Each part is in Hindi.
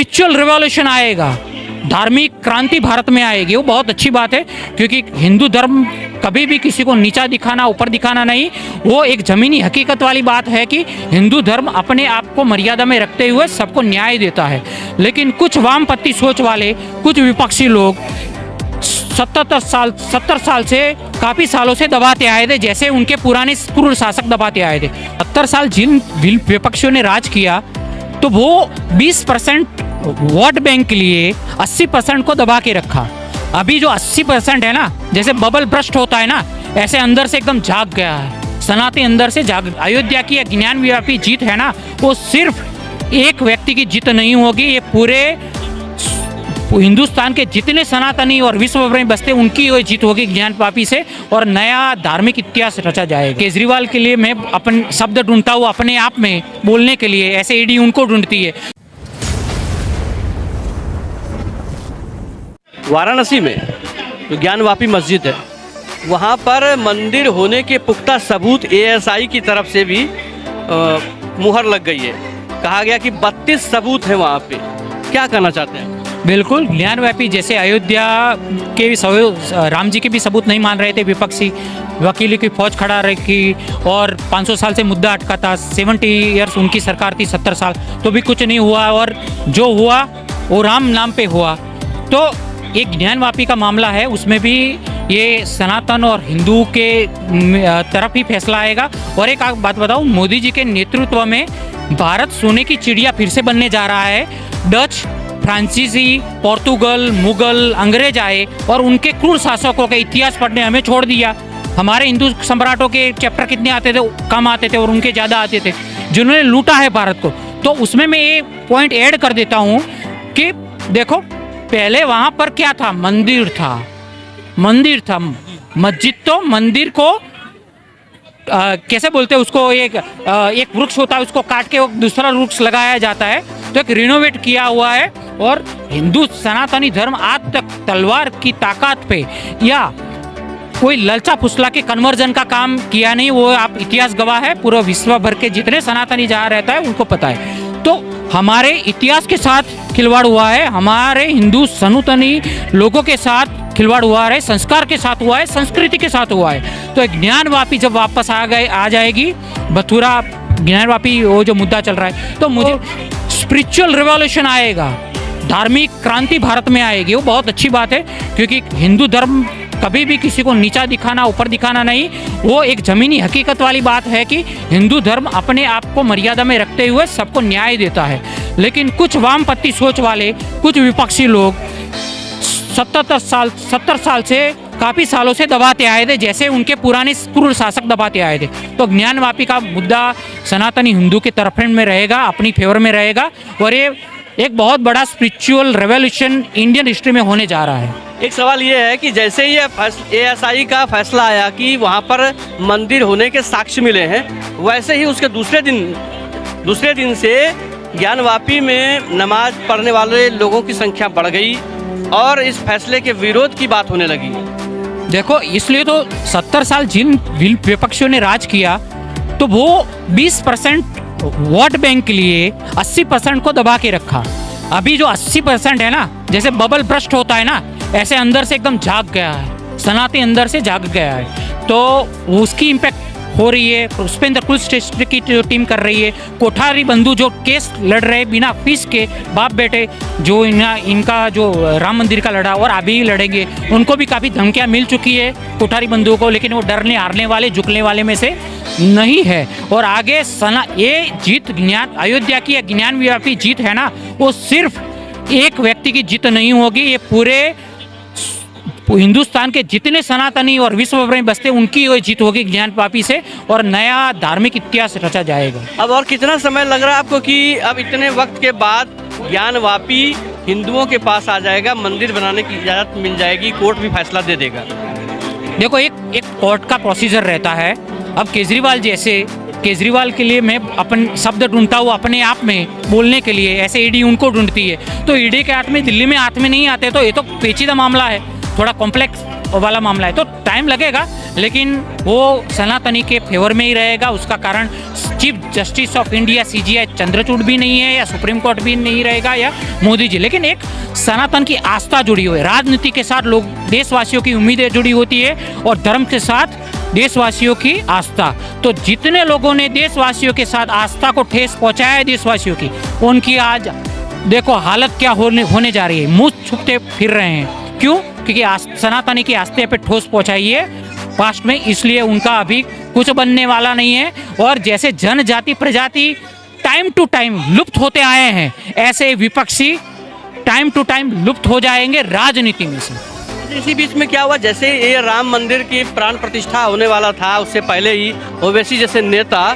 स्पिरिचुअल रिवॉल्यूशन आएगा, धार्मिक क्रांति भारत में आएगी। वो बहुत अच्छी बात है, क्योंकि हिंदू धर्म कभी भी किसी को नीचा दिखाना, ऊपर दिखाना नहीं। वो एक ज़मीनी हकीकत वाली बात है कि हिंदू धर्म अपने आप को मर्यादा में रखते हुए सबको न्याय देता है। लेकिन कुछ वामपंथी सोच वाले, कुछ विपक्षी लोग 70 साल से, काफ़ी सालों से दबाते आए थे, जैसे उनके पुराने क्रूर शासक दबाते आए थे। 70 साल जिन विपक्षियों ने राज किया, तो वो 20% वोट बैंक के लिए 80% को दबा के रखा। अभी जो 80% है ना, जैसे बबल ब्रस्ट होता है ना, ऐसे अंदर से एकदम जाग गया है। सनातन अंदर से जाग। अयोध्या की ज्ञानव्यापी जीत है ना, वो सिर्फ एक व्यक्ति की जीत नहीं होगी, ये पूरे हिंदुस्तान के जितने सनातनी और विश्व भर में बसते उनकी ये जीत होगी ज्ञानव्यापी से, और नया धार्मिक इतिहास रचा जाएगा। केजरीवाल के लिए मैं अपन शब्द ढूंढता हूँ अपने आप में बोलने के लिए, ऐसे ईडी उनको ढूंढती है। वाराणसी में जो ज्ञानवापी मस्जिद है, वहाँ पर मंदिर होने के पुख्ता सबूत एएसआई की तरफ से भी मुहर लग गई है। कहा गया कि 32 सबूत हैं वहाँ पे। क्या कहना चाहते हैं? बिल्कुल, ज्ञानव्यापी जैसे अयोध्या के राम जी के भी सबूत नहीं मान रहे थे विपक्षी, वकीलों की फौज खड़ा रखी, और 500 साल से मुद्दा अटका था। 70 ईयर्स उनकी सरकार थी, 70 साल, तो भी कुछ नहीं हुआ, और जो हुआ वो राम नाम पे हुआ। तो एक ज्ञानवापी का मामला है, उसमें भी ये सनातन और हिंदू के तरफ ही फैसला आएगा। और एक बात बताऊं, मोदी जी के नेतृत्व में भारत सोने की चिड़िया फिर से बनने जा रहा है। डच, फ्रांसीसी, पोर्तुगल, मुगल, अंग्रेज आए और उनके क्रूर शासकों का इतिहास पढ़ने हमें छोड़ दिया। हमारे हिंदू सम्राटों के चैप्टर कितने आते थे, कम आते थे, और उनके ज़्यादा आते थे, जिन्होंने लूटा है भारत को। तो उसमें मैं ये पॉइंट ऐड कर देता हूँ कि देखो, पहले वहाँ पर क्या था? मंदिर था। मस्जिद तो मंदिर को कैसे बोलते हैं उसको, एक वृक्ष होता है, उसको काट के दूसरा वृक्ष लगाया जाता है, तो एक रिनोवेट किया हुआ है। और हिंदू सनातनी धर्म आज तक तलवार की ताकत पे या कोई ललचा फुसला के कन्वर्जन का काम किया नहीं। वो आप इतिहास गवाह है, पूरा विश्व भर के जितने सनातनी जहाँ रहता है उनको पता है। तो हमारे इतिहास के साथ खिलवाड़ हुआ है, हमारे हिंदू सनातनी लोगों के साथ खिलवाड़ हुआ है, संस्कार के साथ हुआ है, संस्कृति के साथ हुआ है। तो एक ज्ञानवापी जब वापस आ जाएगी, मथुरा ज्ञानवापी वो जो मुद्दा चल रहा है, तो मुझे स्पिरिचुअल रिवॉल्यूशन आएगा, धार्मिक क्रांति भारत में आएगी। वो बहुत अच्छी बात है, क्योंकि हिंदू धर्म कभी भी किसी को नीचा दिखाना, ऊपर दिखाना नहीं। वो एक ज़मीनी हकीकत वाली बात है कि हिंदू धर्म अपने आप को मर्यादा में रखते हुए सबको न्याय देता है। लेकिन कुछ वामपंथी सोच वाले, कुछ विपक्षी लोग 70 साल से, काफ़ी सालों से दबाते आए थे, जैसे उनके पुराने क्रूर शासक दबाते आए थे। तो ज्ञानवापी का मुद्दा सनातनी हिंदू के तरफ में रहेगा, अपनी फेवर में रहेगा, और ये एक बहुत बड़ा स्पिरिचुअल रेवोल्यूशन इंडियन हिस्ट्री में होने जा रहा है। एक सवाल ये है कि जैसे ये एएसआई का फैसला आया कि वहाँ पर मंदिर होने के साक्ष्य मिले हैं, वैसे ही उसके दूसरे दिन से ज्ञानवापी में नमाज पढ़ने वाले लोगों की संख्या बढ़ गई और इस फैसले के विरोध की बात होने लगी। देखो, इसलिए तो 70 साल जिन विपक्षियों ने राज किया, तो वो 20% वोट बैंक के लिए 80% को दबा के रखा। अभी जो 80% है ना, जैसे बबल ब्रस्ट होता है ना, ऐसे अंदर से एकदम जाग गया है, सनातन अंदर से जाग गया है। तो उसकी इम्पैक्ट हो रही है। उस पर पुलिस स्टेशन की जो टीम कर रही है, कोठारी बंधु जो केस लड़ रहे बिना फीस के, बाप बेटे जो इनका जो राम मंदिर का लड़ा और अभी लड़ेंगे, उनको भी काफ़ी धमकियाँ मिल चुकी है कोठारी बंधुओं को, लेकिन वो डरने हारने वाले, झुकने वाले में से नहीं है। और आगे ये जीत अयोध्या की ज्ञानव्यापी जीत है ना, वो सिर्फ एक व्यक्ति की जीत नहीं होगी, ये पूरे हिंदुस्तान के जितने सनातनी और विश्व भर में बसते उनकी ये जीत होगी ज्ञानवापी से, और नया धार्मिक इतिहास रचा जाएगा। अब और कितना समय लग रहा है आपको कि अब इतने वक्त के बाद ज्ञानवापी हिंदुओं के पास आ जाएगा, मंदिर बनाने की इजाज़त मिल जाएगी, कोर्ट भी फैसला दे देगा? देखो, एक कोर्ट का प्रोसीजर रहता है। अब केजरीवाल के लिए मैं अपन शब्द ढूंढता हूँ अपने आप में बोलने के लिए, ऐसे ईडी उनको ढूंढती है। तो ईडी के हाथ में, दिल्ली में हाथ में नहीं आते, तो ये तो पेचीदा मामला है, थोड़ा कॉम्प्लेक्स वाला मामला है, तो टाइम लगेगा, लेकिन वो सनातनी के फेवर में ही रहेगा। उसका कारण chief justice of India CJI Chandrachud भी नहीं है, या सुप्रीम कोर्ट भी नहीं रहेगा, या मोदी जी। लेकिन एक सनातन की आस्था जुड़ी हुई है, राजनीति के साथ लोग, देशवासियों की उम्मीदें जुड़ी होती है, और धर्म के साथ देशवासियों की आस्था। तो जितने लोगों ने देशवासियों के साथ आस्था को ठेस पहुंचाया है देशवासियों की, उनकी आज देखो हालत क्या होने जा रही है, मुंह छुपते फिर रहे हैं। क्यों? क्योंकि सनातनी की आस्था पे ठोस पहुंचाई है पास्ट में, इसलिए उनका अभी कुछ बनने वाला नहीं है। और जैसे जनजाति प्रजाति टाइम टू टाइम लुप्त होते आए हैं, ऐसे विपक्षी टाइम टू टाइम लुप्त हो जाएंगे राजनीति में से। इसी बीच में क्या हुआ, जैसे ये राम मंदिर की प्राण प्रतिष्ठा होने वाला था, उससे पहले ही ओवैसी जैसे नेता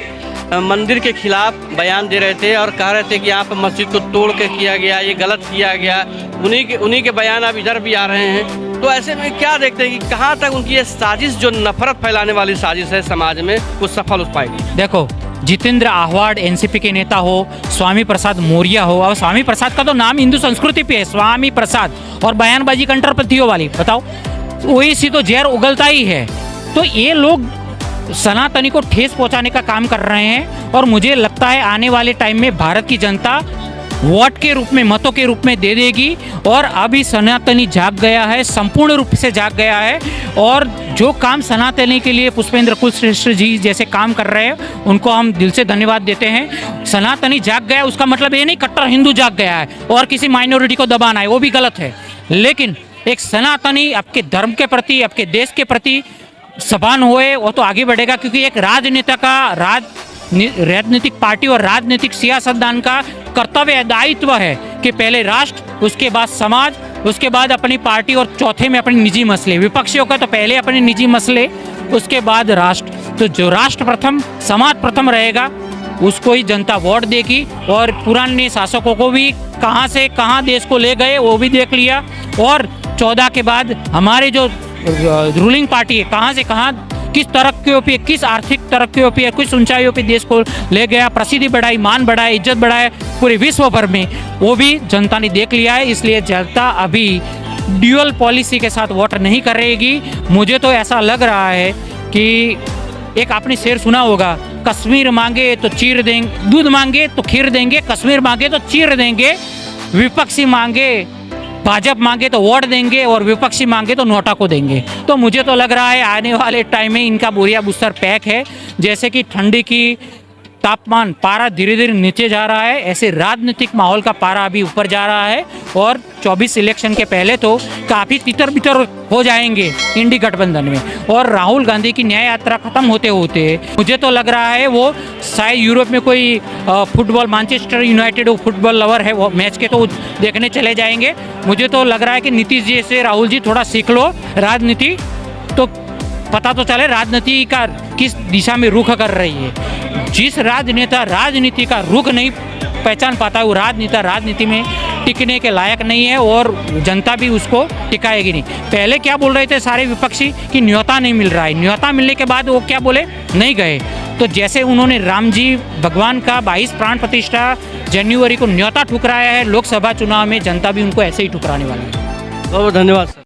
मंदिर के खिलाफ बयान दे रहे थे और कह रहे थे कि यहाँ पर मस्जिद को तोड़ के किया गया, ये गलत किया गया। उन्हीं के बयान अब इधर भी आ रहे हैं। तो ऐसे में क्या देखते हैं कि कहाँ तक उनकी ये साजिश, जो नफरत फैलाने वाली साजिश है समाज में, वो सफल हो पाएगी? देखो, जितेंद्र आहवाड NCP के नेता हो, स्वामी प्रसाद मौर्य हो, और स्वामी प्रसाद का तो नाम हिंदू संस्कृति पे है, स्वामी प्रसाद, और बयानबाजी कंट्रपतियों वाली, बताओ ओवैसी तो जहर उगलता ही है। तो ये लोग सनातनी को ठेस पहुंचाने का काम कर रहे हैं, और मुझे लगता है आने वाले टाइम में भारत की जनता वोट के रूप में, मतों के रूप में दे देगी। और अभी सनातनी जाग गया है, संपूर्ण रूप से जाग गया है, और जो काम सनातनी के लिए पुष्पेंद्र कुलश्रेष्ठ जी जैसे काम कर रहे हैं, उनको हम दिल से धन्यवाद देते हैं। सनातनी जाग गया, उसका मतलब ये नहीं कट्टर हिंदू जाग गया है और किसी माइनॉरिटी को दबाना है, वो भी गलत है। लेकिन एक सनातनी आपके धर्म के प्रति, आपके देश के प्रति सबान हुए, वो तो आगे बढ़ेगा। क्योंकि एक राजनेता का, राजनीतिक पार्टी और राजनीतिक सियासतदान का कर्तव्य, दायित्व है कि पहले राष्ट्र, उसके बाद समाज, उसके बाद अपनी पार्टी, और चौथे में अपने निजी मसले। विपक्षियों का तो पहले अपने निजी मसले, उसके बाद राष्ट्र। तो जो राष्ट्र प्रथम, समाज प्रथम रहेगा, उसको ही जनता वोट देगी। और पुराने शासकों को भी कहाँ से कहाँ देश को ले गए वो भी देख लिया, और 14 के बाद हमारे जो रूलिंग पार्टी है कहाँ से कहाँ, किस तरक्कियों पे, किस आर्थिक तरक्कियों पे, किस ऊंचाइयों पे देश को ले गया, प्रसिद्धि बढ़ाई, मान बढ़ाए, इज्जत बढ़ाए पूरे विश्व भर में, वो भी जनता ने देख लिया है। इसलिए जनता अभी ड्यूअल पॉलिसी के साथ वोट नहीं करेगी। मुझे तो ऐसा लग रहा है कि एक आपने शेर सुना होगा, कश्मीर मांगे तो चीर देंगे, दूध मांगे तो खीर देंगे, कश्मीर मांगे तो चीर देंगे। विपक्षी मांगे, भाजपा मांगे तो वोट देंगे, और विपक्षी मांगे तो नोटा को देंगे। तो मुझे तो लग रहा है आने वाले टाइम में इनका बोरिया बुस्तर पैक है। जैसे कि ठंडी की तापमान, पारा धीरे धीरे नीचे जा रहा है, ऐसे राजनीतिक माहौल का पारा अभी ऊपर जा रहा है। और 24 इलेक्शन के पहले तो काफ़ी तितर बितर हो जाएंगे इंडी गठबंधन में। और राहुल गांधी की न्याय यात्रा खत्म होते होते मुझे तो लग रहा है वो शायद यूरोप में कोई football, Manchester United football lover है, वो मैच के तो देखने चले जाएंगे। मुझे तो लग रहा है कि नीतीश जी से राहुल जी थोड़ा सीख लो राजनीति, तो पता तो चले राजनीति का किस दिशा में रुख कर रही है। जिस राजनेता राजनीति का रुख नहीं पहचान पाता है, वो राजनेता राजनीति में टिकने के लायक नहीं है, और जनता भी उसको टिकाएगी नहीं। पहले क्या बोल रहे थे सारे विपक्षी कि न्योता नहीं मिल रहा है, न्योता मिलने के बाद वो क्या बोले, नहीं गए। तो जैसे उन्होंने राम जी भगवान का 22 प्राण प्रतिष्ठा जनवरी को न्योता ठुकराया है, लोकसभा चुनाव में जनता भी उनको ऐसे ही ठुकराने वाली है। बहुत धन्यवाद सर।